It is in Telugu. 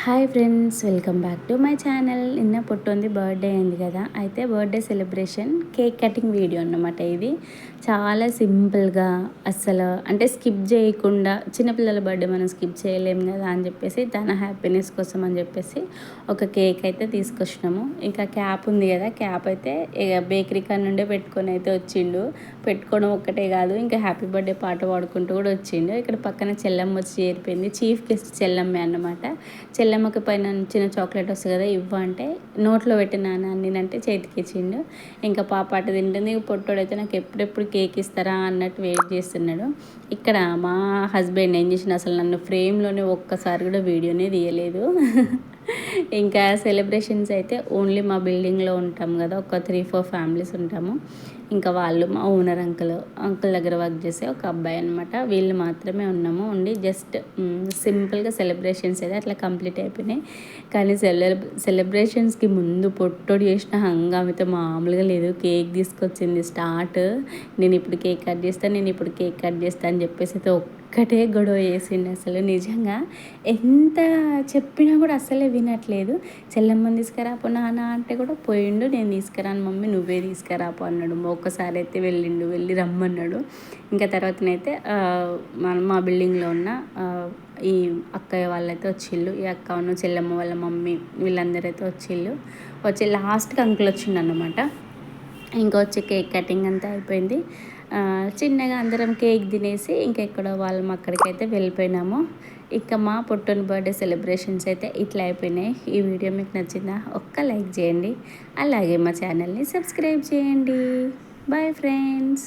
Hi friends, welcome back to my channel. నిన్న పొట్టొంది బర్త్డే అయింది కదా, అయితే birthday celebration cake cutting video అన్నమాట. ఇది చాలా సింపుల్గా, అస్సలు అంటే స్కిప్ చేయకుండా, చిన్నపిల్లల బర్త్డే మనం స్కిప్ చేయలేము కదా అని చెప్పేసి తన హ్యాపీనెస్ కోసం అని చెప్పేసి ఒక కేక్ అయితే తీసుకొచ్చినాము. ఇంకా క్యాప్ ఉంది కదా, క్యాప్ అయితే బేకరీ కాడ నుండే పెట్టుకొని అయితే వచ్చిండు. పెట్టుకోవడం ఒక్కటే కాదు, ఇంకా హ్యాపీ బర్త్డే పాట పాడుకుంటూ కూడా వచ్చిండు. ఇక్కడ పక్కన చెల్లమ్మ వచ్చి చేరిపోయింది. చీఫ్ గెస్ట్ చెల్లమ్మే అన్నమాట. చెల్లెమ్మకి పైన చిన్న చాక్లెట్ వస్తుంది కదా, ఇవ్వంటే నోట్లో పెట్టినాను నేనంటే చేతికి ఇచ్చిండు. ఇంకా పాప అటు తింటుంది. పొట్టోడైతే నాకు ఎప్పుడెప్పుడు కేక్ ఇస్తారా అన్నట్టు వెయిట్ చేస్తున్నాడు. ఇక్కడ మా హస్బెండ్ ఏం చేసిన, అసలు నన్ను ఫ్రేమ్లోనే ఒక్కసారి కూడా వీడియోనే తీయలేదు. ఇంకా సెలబ్రేషన్స్ అయితే ఓన్లీ మా బిల్డింగ్లో ఉంటాం కదా, ఒక 3-4 ఫ్యామిలీస్ ఉంటాము. ఇంకా వాళ్ళు మా ఓనర్ అంకుల్ దగ్గర వర్క్ చేసే ఒక అబ్బాయి అనమాట. వీళ్ళు మాత్రమే ఉన్నాము. ఉండి జస్ట్ సింపుల్గా సెలబ్రేషన్స్ అయితే అట్లా కంప్లీట్ అయిపోయినాయి. కానీ సెలబ్రేషన్స్కి ముందు పొట్టోడు చేసిన హంగామితో మామూలుగా లేదు. కేక్ తీసుకొచ్చింది స్టార్ట్, నేను ఇప్పుడు కేక్ కట్ చేస్తాను అని చెప్పేసి అయితే ఒక్కటే గొడవ చేసిండు. అసలు నిజంగా ఎంత చెప్పినా కూడా అసలే వినట్లేదు. చెల్లమ్మని తీసుకురాపో నాన్న అంటే కూడా పోయిండు. నేను తీసుకురాను మమ్మీ, నువ్వే తీసుకురాపో అన్నాడు. ఒక్కసారి అయితే వెళ్ళి రమ్మన్నాడు. ఇంకా తర్వాతనైతే మా బిల్డింగ్లో ఉన్న ఈ అక్కయ్య వాళ్ళైతే వచ్చిళ్ళు. ఈ అక్క చెల్లమ్మ వాళ్ళ మమ్మీ వీళ్ళందరూ అయితే వచ్చి లాస్ట్కి అంకుల్ వచ్చిండు అన్నమాట. ఇంకా వచ్చి కేక్ కటింగ్ అంతా అయిపోయింది. చిన్నగా అందరం కేక్ తినేసి ఇంకెక్కడో వాళ్ళం అక్కడికైతే వెళ్ళిపోయినాము. ఇక మా పొట్టోని బర్త్డే సెలబ్రేషన్స్ అయితే ఇట్లా అయిపోయినాయి. ఈ వీడియో మీకు నచ్చిందా? ఒక్క లైక్ చేయండి, అలాగే మా ఛానల్ని సబ్స్క్రైబ్ చేయండి. Bye friends.